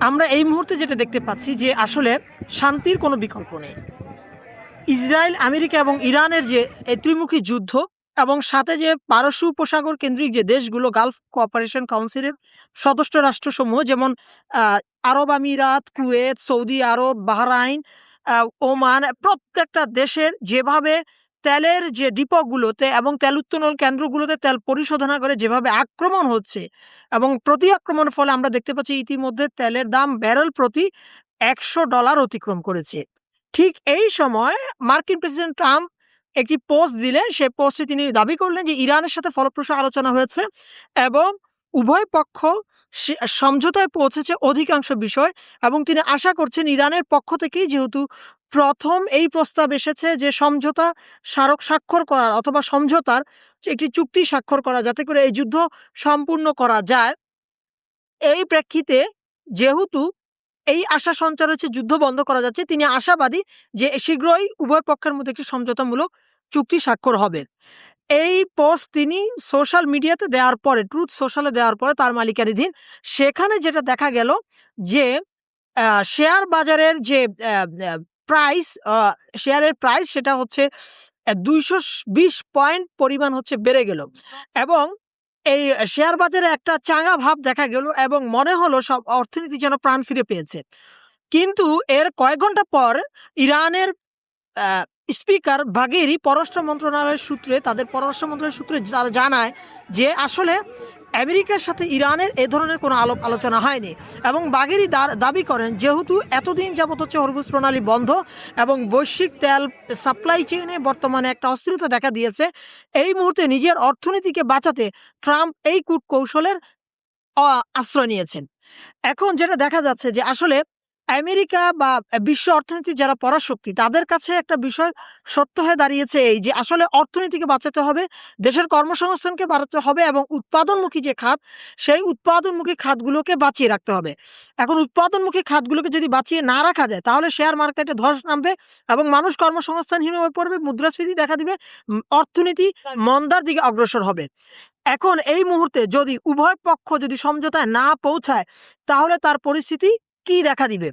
আমরা এই মুহূর্তে যেটা দেখতে পাচ্ছি যে আসলে শান্তির কোনো বিকল্প নেই। ইসরায়েল, আমেরিকা এবং ইরানের যে এই ত্রিমুখী যুদ্ধ এবং সাথে যে পারস্য উপসাগর কেন্দ্রিক যে দেশগুলো গালফ কোঅপারেশন কাউন্সিলের সদস্য রাষ্ট্রসমূহ যেমন আরব আমিরাত, কুয়েত, সৌদি আরব, বাহরাইন, ওমান, প্রত্যেকটা দেশের যেভাবে তেলের যে ডিপোগুলোতে এবং তেল উত্তোলন কেন্দ্রগুলোতে তেল পরিশোধনাগারে যেভাবে আক্রমণ হচ্ছে এবং প্রতি আক্রমণের ফলে আমরা দেখতে পাচ্ছি ইতিমধ্যে তেলের দাম ব্যারেল প্রতি $100 অতিক্রম করেছে। ঠিক এই সময় মার্কিন প্রেসিডেন্ট ট্রাম্প একটি পোস্ট দিলেন। সে পোস্টে তিনি দাবি করলেন যে ইরানের সাথে ফলপ্রসূ আলোচনা হয়েছে এবং উভয় পক্ষ সমঝোতায় পৌঁছেছে অধিকাংশ বিষয় এবং তিনি আশা করছেন ইরানের পক্ষ থেকেই যেহেতু প্রথম এই প্রস্তাব এসেছে যে সমঝোতা স্মারক স্বাক্ষর করার অথবা সমঝোতার একটি চুক্তি স্বাক্ষর করা যাতে করে এই যুদ্ধ সম্পূর্ণ করা যায়। এই প্রেক্ষিতে যেহেতু এই আশা সঞ্চার হচ্ছে যুদ্ধ বন্ধ করা যাচ্ছে, তিনি আশাবাদী যে শীঘ্রই উভয় পক্ষের মধ্যে একটি সমঝোতামূলক চুক্তি স্বাক্ষর হবে। এই পোস্ট তিনি সোশ্যাল মিডিয়াতে দেওয়ার পরে, ট্রুথ সোশ্যালে দেওয়ার পরে তার মালিকানাধীন, সেখানে যেটা দেখা গেল যে শেয়ার বাজারের যে প্রাইস, শেয়ারের প্রাইস সেটা হচ্ছে 220 পয়েন্ট পরিমাণ হচ্ছে বেড়ে গেল এবং এই শেয়ার বাজারে একটা চাঙ্গা ভাব দেখা গেল এবং মনে হলো সব অর্থনীতি যেন প্রাণ ফিরে পেয়েছে। কিন্তু এর কয়েক ঘন্টা পর ইরানের স্পিকার বাঘেরি পররাষ্ট্র মন্ত্রণালয়ের সূত্রে, তাদের পররাষ্ট্র মন্ত্রণালয়ের সূত্রে তারা জানায় যে আসলে আমেরিকার সাথে ইরানের এ ধরনের কোনো আলোচনা হয়নি এবং বাঘেরি দাবি করেন যেহেতু এতদিন যাবত হচ্ছে হরমুজ প্রণালী বন্ধ এবং বৈশ্বিক তেল সাপ্লাই চেইনে বর্তমানে একটা অস্থিরতা দেখা দিয়েছে, এই মুহূর্তে নিজের অর্থনীতিকে বাঁচাতে ট্রাম্প এই কূটকৌশলের আশ্রয় নিয়েছেন। এখন যেটা দেখা যাচ্ছে যে আসলে আমেরিকা বা বিশ্ব অর্থনীতির যারা পরাশক্তি তাদের কাছে একটা বিষয় সত্য হয়ে দাঁড়িয়েছে এই যে আসলে অর্থনীতিকে বাঁচাতে হবে, দেশের কর্মসংস্থানকে বাড়াতে হবে এবং উৎপাদনমুখী যে খাত সেই উৎপাদনমুখী খাতগুলোকে বাঁচিয়ে রাখতে হবে। এখন উৎপাদনমুখী খাতগুলোকে যদি বাঁচিয়ে না রাখা যায় তাহলে শেয়ার মার্কেটে ধস নামবে এবং মানুষ কর্মসংস্থানহীন হয়ে পড়বে, মুদ্রাস্ফীতি দেখা দিবে, অর্থনীতি মন্দার দিকে অগ্রসর হবে। এখন এই মুহূর্তে যদি উভয় পক্ষ যদি সমঝোতায় না পৌঁছায় তাহলে তার পরিস্থিতি কি দেখা দিবে?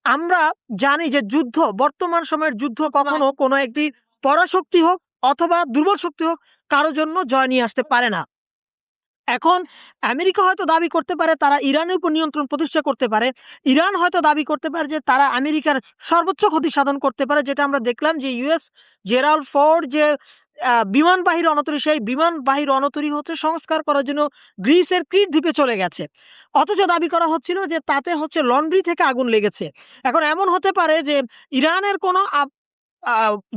আমরা জানি যে যুদ্ধ, বর্তমান সময়ের যুদ্ধ কখনো কোনো একটি পরাশক্তি হোক অথবা দুর্বল শক্তি হোক কারো জন্য জয় নিয়ে আসতে পারে না। এখন আমেরিকা হয়তো দাবি করতে পারে তারা ইরানের উপর নিয়ন্ত্রণ প্রতিষ্ঠা করতে পারে, ইরান হয়তো দাবি করতে পারে যে তারা আমেরিকার সর্বোচ্চ ক্ষতি সাধন করতে পারে, যেটা আমরা দেখলাম যে ইউএস জেরাল্ড ফোর্ড যে বিমানবাহী রণতরী, সেই বিমানবাহী রণতরী হচ্ছে সংস্কার করার জন্য গ্রিসের ক্রিট দ্বীপে চলে গেছে, অথচ দাবি করা হচ্ছিল যে তাতে হচ্ছে লন্ড্রি থেকে আগুন লেগেছে। এখন এমন হতে পারে যে ইরানের কোনো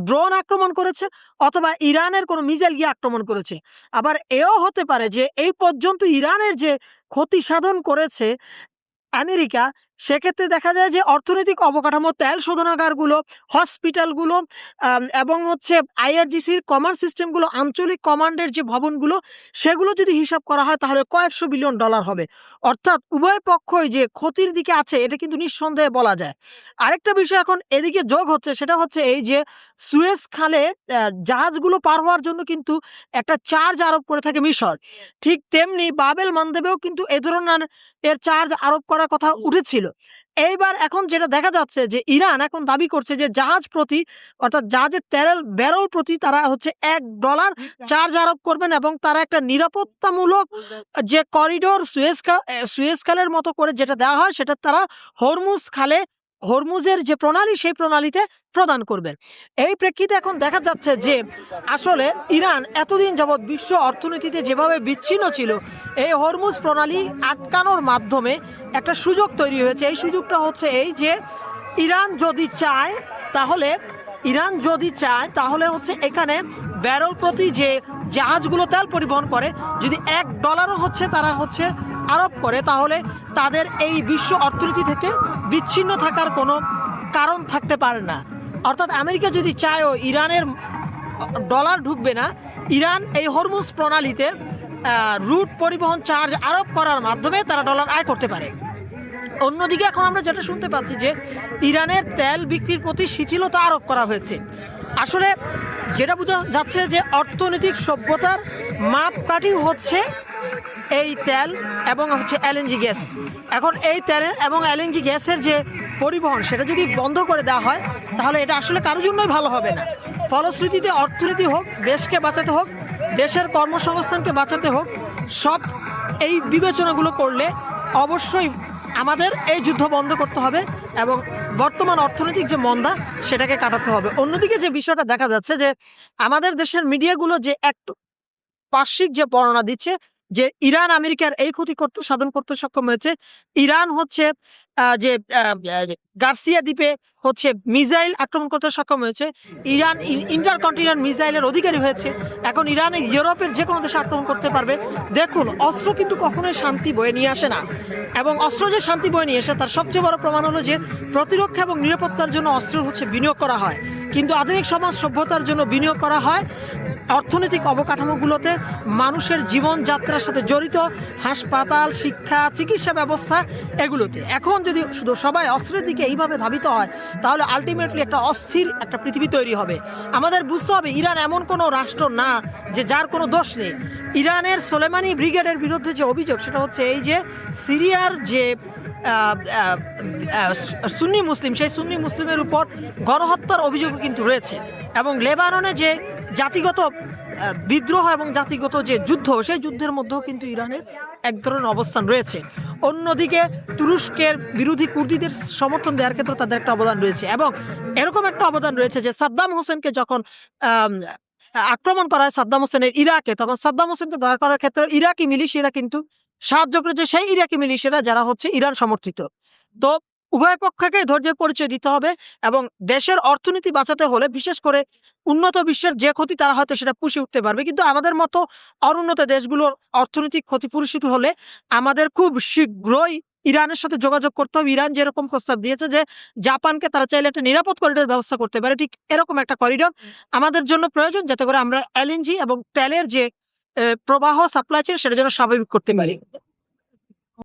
ড্রোন আক্রমণ করেছে অথবা ইরানের কোনো মিসাইল গিয়ে আক্রমণ করেছে। আবার এও হতে পারে যে এই পর্যন্ত ইরানের যে ক্ষতি সাধন করেছে আমেরিকা, সেক্ষেত্রে দেখা যায় যে অর্থনৈতিক অবকাঠামো, তেল শোধনাগারগুলো, হসপিটালগুলো এবং হচ্ছে আইআরজিসির কমান্ড সিস্টেমগুলো, আঞ্চলিক কমান্ডের যে ভবনগুলো, সেগুলো যদি হিসাব করা হয় তাহলে কয়েকশো বিলিয়ন ডলার হবে। অর্থাৎ উভয় পক্ষই যে ক্ষতির দিকে আছে এটা কিন্তু নিঃসন্দেহে বলা যায়। আরেকটা বিষয় এখন এদিকে যোগ হচ্ছে, সেটা হচ্ছে এই যে সুয়েজ খালে জাহাজগুলো পার হওয়ার জন্য কিন্তু একটা চার্জ আরোপ করে থাকে মিশর। ঠিক তেমনি বাবেল মানদেবেও কিন্তু এ ধরনের এর চার্জ আরোপ করার কথা উঠেছিল। এইবার এখন যেটা দেখা যাচ্ছে যে ইরান এখন দাবি করছে যে জাহাজ প্রতি, অর্থাৎ জাহাজের তেল ব্যারেল প্রতি তারা হচ্ছে $1 চার্জ আরোপ করবেন এবং তারা একটা নিরাপত্তামূলক যে করিডোর সুয়েজ খালের মতো করে যেটা দেওয়া হয় সেটা তারা হরমুজের যে প্রণালী সেই প্রণালীতে প্রদান করবেন। এই প্রেক্ষিতে এখন দেখা যাচ্ছে যে আসলে ইরান এতদিন যাবৎ বিশ্ব অর্থনীতিতে যেভাবে বিচ্ছিন্ন ছিল, এই হরমুজ প্রণালী আটকানোর মাধ্যমে একটা সুযোগ তৈরি হয়েছে। এই সুযোগটা হচ্ছে এই যে ইরান যদি চায় তাহলে হচ্ছে এখানে ব্যারেল প্রতি যে জাহাজগুলো তেল পরিবহন করে যদি $1 হচ্ছে তারা হচ্ছে আরোপ করে তাহলে তাদের এই বিশ্ব অর্থনীতি থেকে বিচ্ছিন্ন থাকার কোনো কারণ থাকতে পারে না। অর্থাৎ আমেরিকা যদি চায়ও ইরানের ডলার ঢুকবে না, ইরান এই হরমুজ প্রণালীতে রুট পরিবহন চার্জ আরোপ করার মাধ্যমে তারা ডলার আয় করতে পারে। অন্যদিকে এখন আমরা যেটা শুনতে পাচ্ছি যে ইরানের তেল বিক্রির প্রতি শিথিলতা আরোপ করা হয়েছে। আসলে যেটা বোঝা যাচ্ছে যে অর্থনৈতিক সভ্যতার মাপকাঠি হচ্ছে এই তেল এবং হচ্ছে এলএনজি গ্যাস। এখন এই তেল এবং এলএনজি গ্যাসের যে পরিবহন সেটা যদি বন্ধ করে দেওয়া হয় তাহলে এটা আসলে কারোর জন্যই ভালো হবে না। ফলশ্রুতিতে অর্থনীতি হোক, দেশকে বাঁচাতে হোক, দেশের কর্মসংস্থানকে বাঁচাতে হোক, সব এই বিবেচনাগুলো করলে অবশ্যই আমাদের এই যুদ্ধ বন্ধ করতে হবে এবং বর্তমান অর্থনৈতিক যে মন্দা সেটাকে কাটাতে হবে। অন্যদিকে যে বিষয়টা দেখা যাচ্ছে যে আমাদের দেশের মিডিয়াগুলো যে একটু পার্শ্বিক যে বর্ণনা দিচ্ছে যে ইরান আমেরিকার এই ক্ষতি করতে সাধন করতে সক্ষম হয়েছে, ইরান হচ্ছে যে গার্সিয়া দ্বীপে হচ্ছে মিসাইল আক্রমণ করতে সক্ষম হয়েছে, ইরান ইন্টারকন্টিনেন্টাল মিসাইলের অধিকারী হয়েছে, এখন ইরান ইউরোপের যে কোনো দেশে আক্রমণ করতে পারবে। দেখুন, অস্ত্র কিন্তু কখনোই শান্তি বয়ে নিয়ে আসে না, এবং অস্ত্র যে শান্তি বয়ে নিয়ে আসে তার সবচেয়ে বড় প্রমাণ হলো যে প্রতিরক্ষা এবং নিরাপত্তার জন্য অস্ত্র হচ্ছে বিনিয়োগ করা হয়, কিন্তু আধুনিক সমাজ সভ্যতার জন্য বিনিয়োগ করা হয় অর্থনৈতিক অবকাঠামোগুলোতে, মানুষের জীবনযাত্রার সাথে জড়িত হাসপাতাল, শিক্ষা, চিকিৎসা ব্যবস্থা এগুলোতে। এখন যদি শুধু সবাই অস্ত্রের দিকে এইভাবে ধাবিত হয় তাহলে আলটিমেটলি একটা অস্থির একটা পৃথিবী তৈরি হবে। আমাদের বুঝতে হবে ইরান এমন কোনো রাষ্ট্র না যে যার কোনো দোষ নেই। ইরানের সোলেমানি ব্রিগেডের বিরুদ্ধে যে অভিযোগ সেটা হচ্ছে এই যে সিরিয়ার যে সুন্নি মুসলিম, সেই সুন্নি মুসলিমের উপর গণহত্যার অভিযোগ কিন্তু রয়েছে, এবং লেবাননে যে জাতিগত বিদ্রোহ এবং জাতিগত যে যুদ্ধ সেই যুদ্ধের মধ্যেও কিন্তু ইরানের এক ধরনের অবস্থান রয়েছে। অন্যদিকে তুরস্কের বিরোধী কুর্দিদের সমর্থন দেওয়ার ক্ষেত্রে তাদের একটা অবদান রয়েছে, এবং এরকম একটা অবদান রয়েছে যে সাদ্দাম হোসেনকে যখন আক্রমণ করা হয় সাদ্দাম হোসেনের ইরাকে, তখন সাদ্দাম হোসেনকে ধরা করার ক্ষেত্রে ইরাকি মিলিশিয়ারা কিন্তু সাহায্য করেছে, সেই ইরাকি মিলিশিয়ারা যারা হচ্ছে ইরান সমর্থিত। তো উভয় পক্ষকে ধৈর্যের পরিচয় দিতে হবে, এবং দেশের অর্থনীতি বাঁচাতে হলে বিশেষ করে উন্নত বিশ্বের যে ক্ষতি তারা হয়তো সেটা পুষে উঠতে পারবে, কিন্তু আমাদের মতো অনুন্নত দেশগুলোর অর্থনৈতিক ক্ষতি পরিস্থিতি হলে আমাদের খুব শীঘ্রই ইরানের সাথে যোগাযোগ করতে হবে। ইরান যেরকম প্রস্তাব দিয়েছে যে জাপানকে তারা চাইলে একটা নিরাপদ করিডোর ব্যবস্থা করতে পারে, ঠিক এরকম একটা করিডোর আমাদের জন্য প্রয়োজন, যাতে করে আমরা এলএনজি এবং তেলের যে প্রবাহ সাপ্লাই চেইন সেটা যেন স্বাভাবিক করতে পারি।